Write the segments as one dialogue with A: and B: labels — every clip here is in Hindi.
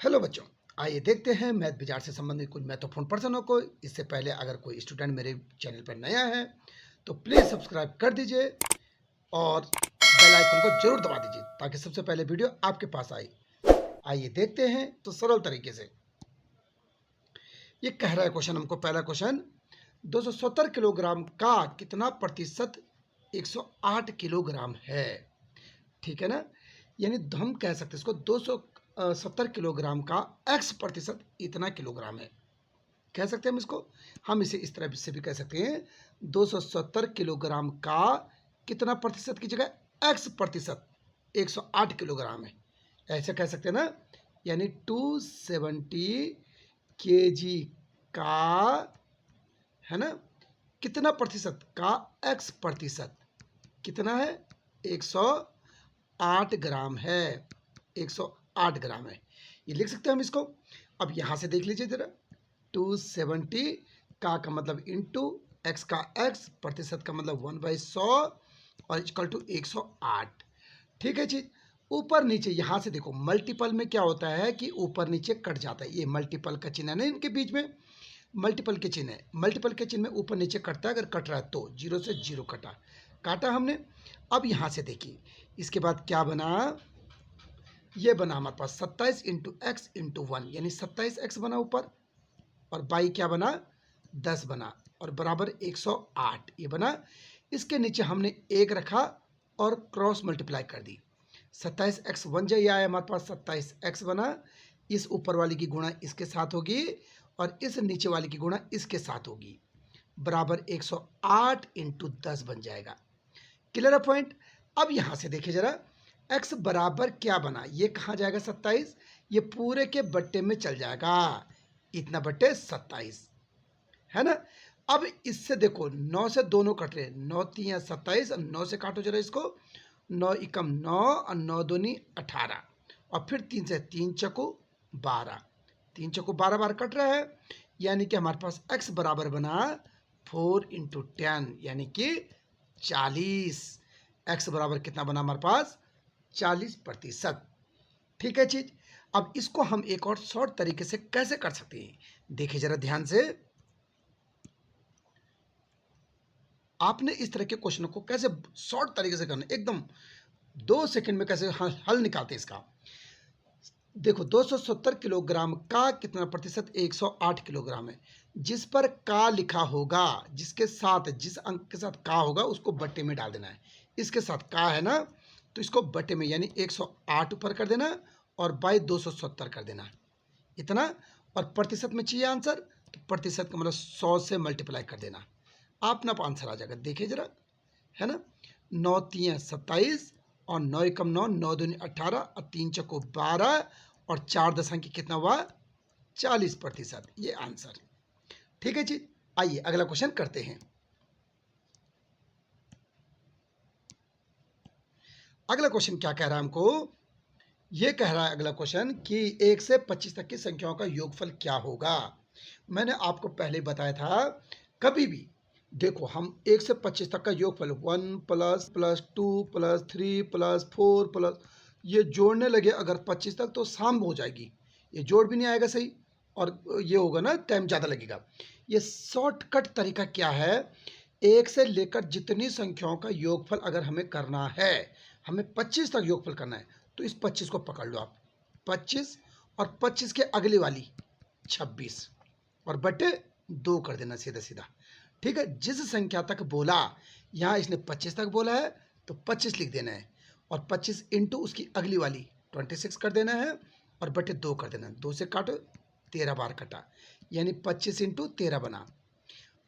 A: हेलो बच्चों, आइए देखते हैं मैथ विचार से संबंधित कुछ महत्वपूर्ण प्रश्नों को। इससे पहले अगर कोई स्टूडेंट मेरे चैनल पर नया है तो प्लीज़ सब्सक्राइब कर दीजिए और बेल आइकन को जरूर दबा दीजिए ताकि सबसे पहले वीडियो आपके पास आए। आइए देखते हैं तो सरल तरीके से ये कह रहा है क्वेश्चन हमको। पहला क्वेश्चन, 270 किलोग्राम का कितना प्रतिशत 108 किलोग्राम है। ठीक है ना, यानी हम कह सकते हैं इसको 270 किलोग्राम का x प्रतिशत इतना किलोग्राम है, कह सकते हैं हम इसको। हम इसे इस तरह से भी कह सकते हैं, 270 किलोग्राम का कितना प्रतिशत की जगह x प्रतिशत 108 किलोग्राम है, ऐसे कह सकते हैं ना। यानी 270 kg का, है ना, कितना प्रतिशत का x प्रतिशत कितना है, 108 ग्राम है, 108 ग्राम है। ये लिख सकते हैं हम इसको। अब यहां से देख लीजिए जरा, 270 का मतलब इंटू एक्स का एक्स, प्रतिशत का मतलब 1/100 और इक्वल टू 108। ठीक है जी। ऊपर नीचे यहां से देखो, मल्टीपल में क्या होता है कि ऊपर नीचे कट जाता है। ये मल्टीपल का चिन्ह है ना, इनके बीच में मल्टीपल के चिन्ह है। मल्टीपल के चिन्ह में ऊपर नीचे कटता है, अगर कट रहा है तो 0 से 0 काटा हमने। अब यहां से देखिए, इसके बाद क्या बना, ये बना हमारे पास 27 इंटू एक्स इंटू 1, यानी 27x बना ऊपर, और बाई क्या बना, 10 बना, और बराबर 108 ये बना। इसके नीचे हमने 1 रखा और क्रॉस मल्टीप्लाई कर दी। 27x 1 जो आया हमारे पास 27x बना। इस ऊपर वाली की गुणा इसके साथ होगी और इस नीचे वाली की गुणा इसके साथ होगी, बराबर 108 इंटू 10 बन जाएगा। क्लियर है पॉइंट। अब यहां से देखिए जरा, x बराबर क्या बना, ये कहाँ जाएगा 27, ये पूरे के बट्टे में चल जाएगा, इतना बट्टे 27, है ना। अब इससे देखो 9 से दोनों कट रहे, 9 3 27 और 9 से काटो जरा इसको, 9 एकम 9 और 9 दूनी 18, और फिर 3 से 3 चको 12, 3 चको 12 बार कट रहा है। यानी कि हमारे पास x बराबर बना 4 इंटू 10, यानी कि 40। x बराबर कितना बना हमारे पास, 40%। ठीक है चीज। अब इसको हम एक और शॉर्ट तरीके से कैसे कर सकते हैं, देखिए जरा ध्यान से। आपने इस तरह के क्वेश्चन को कैसे शॉर्ट तरीके से करना, एकदम 2 सेकंड में कैसे हल निकालते हैं इसका। देखो 270 किलोग्राम का कितना प्रतिशत 108 किलोग्राम है। जिस पर का लिखा होगा, जिसके साथ जिस अंक के साथ का होगा उसको बट्टे में डाल देना है। इसके साथ का है ना, तो इसको बट्टे में यानी 108 ऊपर कर देना और बाई 270 कर देना, इतना। और प्रतिशत में चाहिए आंसर, तो प्रतिशत का मतलब 100 से मल्टीप्लाई कर देना, अपना आंसर आ जाएगा। देखिए जरा, है ना, 9 3 27 और 9 एकम 9, 9 दूनी 18 और 3 चको 12 और 4 दशमलव कितना हुआ, 40%, ये आंसर। ठीक है जी। आइए अगला क्वेश्चन करते हैं। अगला क्वेश्चन क्या कह रहा है हमको, ये कह रहा है अगला क्वेश्चन कि 1 से 25 तक की संख्याओं का योगफल क्या होगा। मैंने आपको पहले बताया था, कभी भी देखो हम 1 से 25 तक का योगफल 1 plus plus 2 plus 3 plus 4 plus, ये जोड़ने लगे अगर 25 तक तो शाम हो जाएगी, ये जोड़ भी नहीं आएगा सही, और ये होगा ना, टाइम ज़्यादा लगेगा। ये शॉर्टकट तरीका क्या है, 1 से लेकर जितनी संख्याओं का योगफल अगर हमें करना है, हमें 25 तक योगफल करना है, तो इस 25 को पकड़ लो आप, 25 और 25 के अगली वाली 26 और बटे 2 कर देना सीधा सीधा। ठीक है, जिस संख्या तक बोला, यहाँ इसने 25 तक बोला है तो 25 लिख देना है, और 25 इंटू उसकी अगली वाली 26 कर देना है और बटे 2 कर देना है। 2 से काटो, 13 बार कटा, यानी 25 इंटू 13 बना।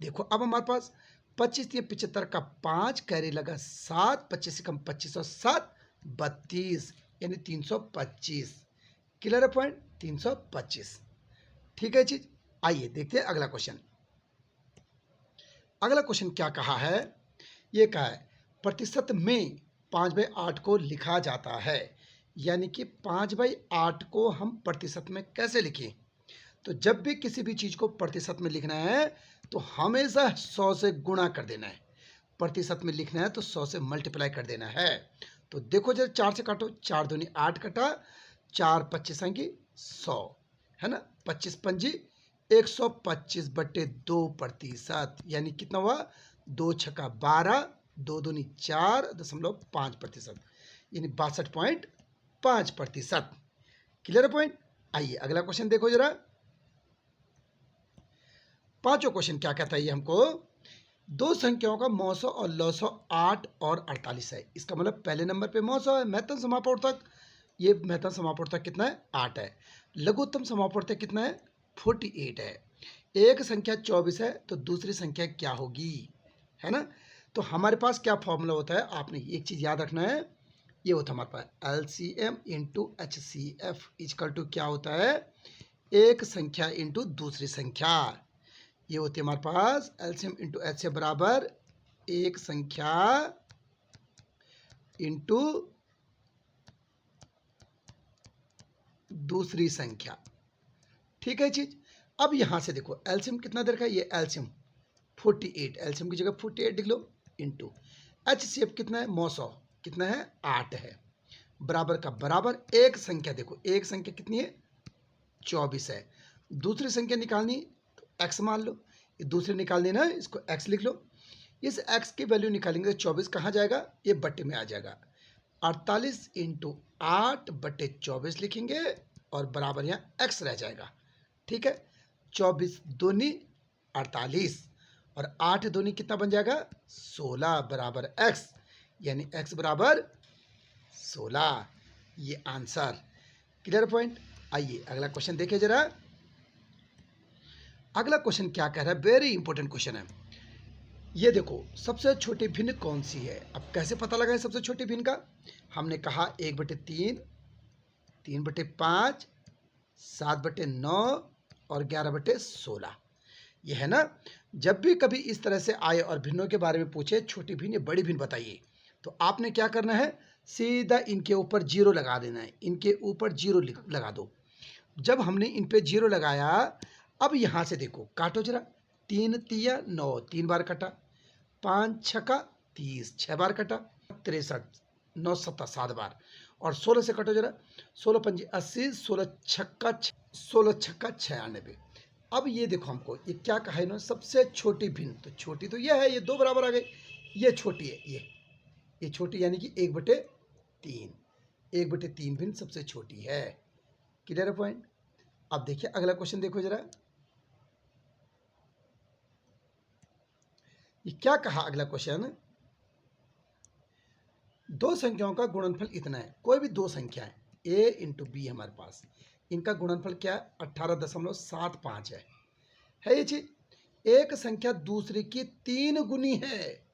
A: देखो अब हमारे पास 25 75 का 5 कैरी लगा 7, 25 से कम 25 और 7 32, यानी 325। क्लियर है पॉइंट, 325। ठीक है चीज। आइए देखते हैं अगला क्वेश्चन। अगला क्वेश्चन क्या कहा है, ये कहा है प्रतिशत में 5/8 को लिखा जाता है, यानी कि 5/8 को हम प्रतिशत में कैसे लिखें। तो जब भी किसी भी चीज को प्रतिशत में लिखना है तो हमेशा 100 से गुणा कर देना है, प्रतिशत में लिखना है तो 100 से मल्टीप्लाई कर देना है। तो देखो जब 4 से काटो, 4 दूनी 8 कटा, 4 25 100, है ना। 25 पंजी 125/2%, यानी कितना हुआ, 2 छक्का 12, 2 दूनी 4.5%, यानी 62.5%। Clear point. आइए अगला क्वेश्चन देखो जरा। पांचों क्वेश्चन क्या कहता है ये हमको, दो संख्याओं का मौसो और लौसो 8 और 48 है। इसका मतलब पहले नंबर पे मौसो है, महत्तम समापवर्तक, ये महत्तम समापवर्तक कितना है, 8 है। लघुत्तम समापवर्तक कितना है, 48 है। एक संख्या 24 है तो दूसरी संख्या क्या होगी, है ना। तो हमारे पास क्या फॉर्मूला होता है, आपने एक चीज याद रखना है, ये होता है हमारे पास LCM into HCF is equal to क्या होता है, एक संख्या इंटू दूसरी संख्या। ये होती है हमारे पास LCM इंटू HCF बराबर एक संख्या इंटू दूसरी संख्या। ठीक है चीज। अब यहां से देखो LCM कितना दे रखा है, ये LCM 48, LCM की जगह 48 लिख लो, इंटू HCF कितना है, 900 कितना है, 8 है, बराबर का बराबर एक संख्या, देखो एक संख्या कितनी है, 24 है। दूसरी संख्या निकालनी तो x मान लो, ये दूसरी निकालनी ना, इसको x लिख लो। इस x की वैल्यू निकालेंगे तो 24 कहाँ जाएगा, ये बट्टे में आ जाएगा, 48 इंटू 8/24 लिखेंगे और बराबर यहाँ x रह जाएगा। ठीक है, 24 दूनी 48 और 8 दूनी कितना बन जाएगा, 16 बराबर x, यानी x बराबर 16, ये आंसर। Clear point. आइए अगला क्वेश्चन देखिए जरा। अगला क्वेश्चन क्या कह रहा है, वेरी इंपॉर्टेंट क्वेश्चन है। ये देखो सबसे छोटी भिन्न कौन सी है। अब कैसे पता लगा है सबसे छोटी भिन्न का, हमने कहा 1/3, 3/5, 7/9 और 11/16, ये है ना। जब भी कभी इस तरह से आए और भिन्नों के बारे में पूछे, छोटी भिन्न बड़ी भिन्न बताइए, तो आपने क्या करना है, सीधा इनके ऊपर जीरो लगा देना है, इनके ऊपर जीरो लगा दो। जब हमने इन पे जीरो लगाया, अब यहां से देखो काटो जरा, 3 तिया 9, 3 बार कटा, 5 छक्का 30, 6 बार कटा, 63, 9 सत्ता 7 बार, और 16 से कटो जरा, 16 पंजी 80, 16 छक्का 96। अब ये देखो हमको ये क्या कहा इन्होंने, सबसे छोटी भिन्न, तो छोटी तो ये है, ये 2 बराबर आ गई, ये छोटी है, ये छोटी यानी कि 1/3, 1/3 भिन्न सबसे छोटी है। Clear point. अब देखिए अगला क्वेश्चन देखो जरा, ये क्या कहा अगला क्वेश्चन, दो संख्याओं का गुणनफल इतना है, कोई भी दो संख्या है a इंटू बी हमारे पास, इनका गुणनफल क्या है, 18.75 है ये चीज। एक संख्या दूसरी की 3 गुनी है,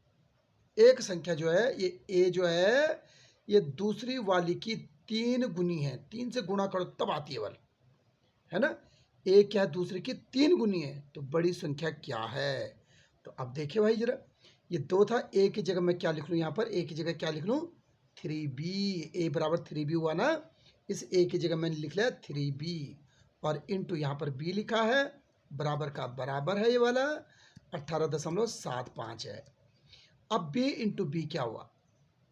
A: एक संख्या जो है ये a जो है ये दूसरी वाली की 3 गुनी है, 3 से गुणा करो तब आती है बल, है ना। a क्या है, दूसरी की 3 गुनी है, तो बड़ी संख्या क्या है। तो अब देखिए भाई जरा, ये 2 था, a की जगह मैं क्या लिख लूँ, यहाँ पर a की जगह क्या लिख लूँ, 3b, a बराबर 3b हुआ ना, इस a की जगह मैंने लिख लिया 3b और इंटू यहाँ पर b लिखा है, बराबर का बराबर है ये वाला 18.75 है। अब b इंटू बी क्या हुआ,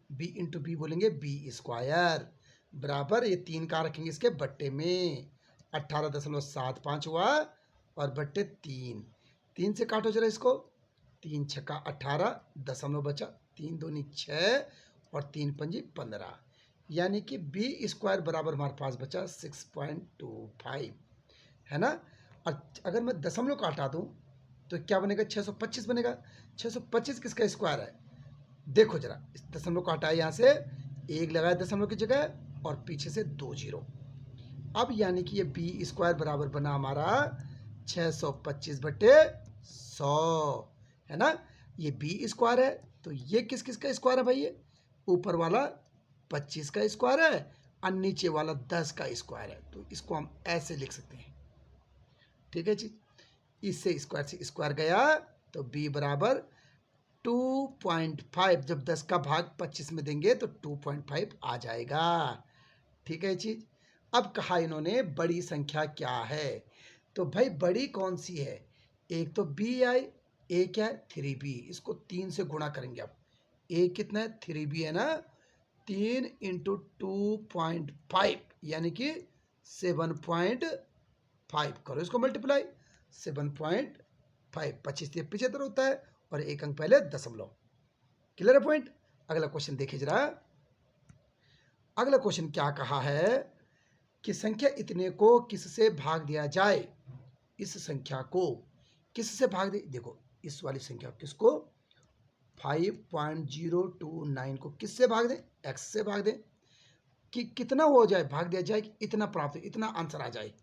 A: b इंटू बी बोलेंगे b स्क्वायर, बराबर ये 3 का रखेंगे इसके बट्टे में, 18.75 हुआ और बट्टे 3, 3 से काटो जरा इसको, 3 छक्का 18, दशमलव बचा, 3 दूनी 6 और 3 पंजी 15, यानी कि बी स्क्वायर बराबर हमारे पास बचा 6.25, है ना। और अगर मैं दशमलव को हटा दूं तो क्या बनेगा, 625 बनेगा। 625 किसका स्क्वायर है, देखो जरा, इस दशमलव को हटाए, यहाँ से एक लगाए दशमलव की जगह और पीछे से 2 जीरो। अब यानी कि ये बी स्क्वायर बराबर बना हमारा 625/100, है ना। ये बी स्क्वायर है, तो ये किस किस का स्क्वायर है भाई, ये ऊपर वाला 25 का स्क्वायर है और नीचे वाला 10 का स्क्वायर है, तो इसको हम ऐसे लिख सकते हैं। ठीक है जी, इससे स्क्वायर से स्क्वायर गया तो b बराबर 2.5, जब 10 का भाग 25 में देंगे तो 2.5 आ जाएगा। ठीक है चीज। अब कहा इन्होंने बड़ी संख्या क्या है, तो भाई बड़ी कौन सी है, एक तो b आई, a क्या है 3b, इसको 3 से गुणा करेंगे। अब a कितना है 3b है ना, 3 इंटू 2.5 यानी कि 7.5 करो इसको मल्टीप्लाई, 7.5, 25 से 75 होता है और एक अंक पहले दशमलव। क्लियर है पॉइंट। अगला क्वेश्चन देखिए जरा। अगला क्वेश्चन क्या कहा है कि संख्या इतने को किससे भाग दिया जाए। इस संख्या को किससे भाग दे, देखो इस वाली संख्या किसको 5.029 को किससे भाग दें, x से भाग दें कि कितना हो जाए, भाग दिया जाए कि इतना प्राप्त, इतना आंसर आ जाए,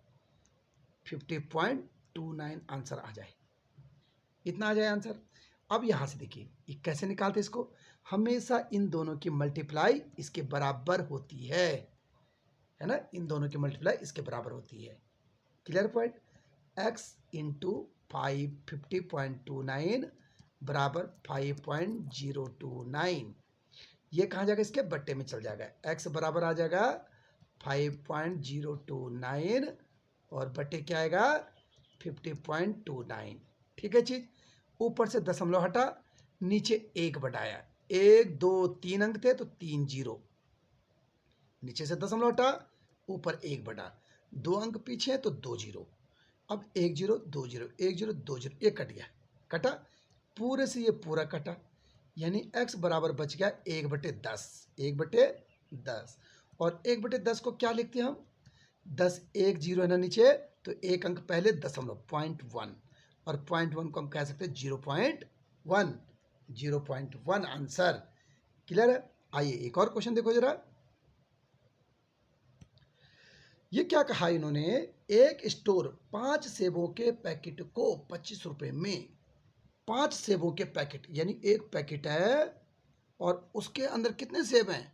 A: 50.29 आंसर आ जाए, इतना आ जाए आंसर। अब यहां से देखिए ये कैसे निकालते इसको, हमेशा इन दोनों की मल्टीप्लाई इसके बराबर होती है ना, इन दोनों की मल्टीप्लाई इसके बराबर होती है। Clear point. x इंटू 50.29 बराबर 5.029, ये कहाँ जाएगा, इसके बट्टे में चल जाएगा, x बराबर आ जाएगा 5.029 और बट्टे क्या आएगा 50.29। ठीक है चीज, ऊपर से दशमलव हटा, नीचे एक बढ़ाया, 1 2 3 अंक थे तो 3 जीरो, नीचे से दशमलव हटा, ऊपर एक बढ़ा, 2 अंक पीछे है तो 2 जीरो, अब 1 0 2 0 1 0 2 0, ये कट गया, कटा पूरे से ये पूरा कटा, यानी x बराबर बच गया 1/10, 1/10। और 1/10 को क्या लिखते हैं हम, 10 1 0 है ना नीचे, तो एक अंक पहले दशमलव 0.1, और 0.1 को हम कह सकते हैं 0.1, 0.1 आंसर। क्लियर है। आइए एक और क्वेश्चन देखो जरा। ये क्या कहा इन्होंने, एक स्टोर 5 सेबों के पैकेट को 25 रुपए में, 5 सेबों के पैकेट, यानी एक पैकेट है और उसके अंदर कितने सेब हैं,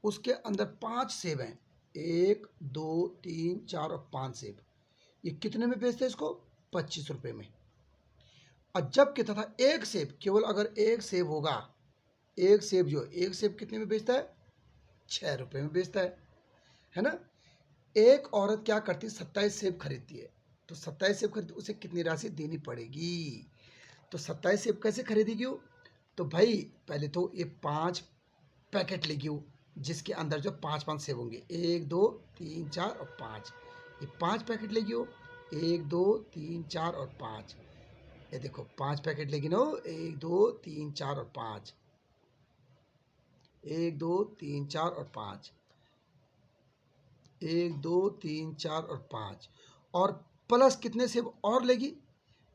A: उसके अंदर 5 सेब हैं, 1 2 3 4 और 5 सेब, ये कितने में बेचते हैं इसको 25 रुपए में। और जब कितना था एक सेब, केवल अगर एक सेब होगा, एक सेब जो एक सेब कितने में बेचता है 6 रुपए में बेचता है ना। एक औरत क्या करती है 27 सेब खरीदती है, तो 27 सेब खरीदती, उसे कितनी राशि देनी पड़ेगी, तो 27 सेब कैसे खरीदेगी वो, तो भाई पहले तो ये 5 पैकेट लेगी वो, जिसके अंदर जो 5 सेब होंगे, 1 2 3 4 और 5, ये 5 पैकेट लेगी वो, 1 2 3 4 और 5, ये देखो 5 पैकेट लेगी ना, 1 2 3 4 और 5, 1 2 3 4 और 5, 1 2 3 4 और 5, और प्लस कितने सेब और लेगी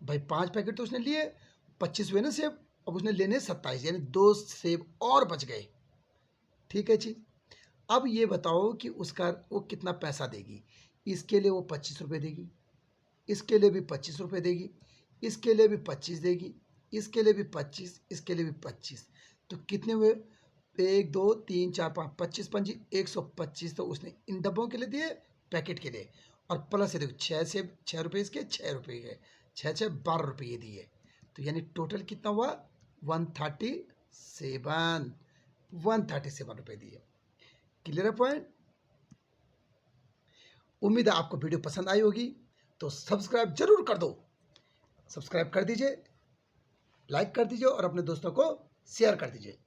A: भाई, 5 पैकेट तो उसने लिए, 25 हुए ना सेब, अब उसने लेने 27, यानी 2 सेब और बच गए। ठीक है जी। अब ये बताओ कि उसका वो कितना पैसा देगी, इसके लिए वो 25 रुपये देगी, इसके लिए भी 25 रुपये देगी, इसके लिए भी 25 देगी, इसके लिए भी 25, इसके लिए भी 25, तो कितने हुए 1 2 3 4 5, 25 पंजी 125, तो उसने इन डब्बों के लिए दिए, पैकेट के लिए, और प्लस ये देखो 6 से 6 रुपये इसके, 6 रुपये के 6 6 12 रुपये दिए, तो यानी टोटल कितना हुआ 137 रुपये दिए। क्लियर है पॉइंट। उम्मीद है आपको वीडियो पसंद आई होगी, तो सब्सक्राइब जरूर कर दो, सब्सक्राइब कर दीजिए, लाइक कर दीजिए और अपने दोस्तों को शेयर कर दीजिए।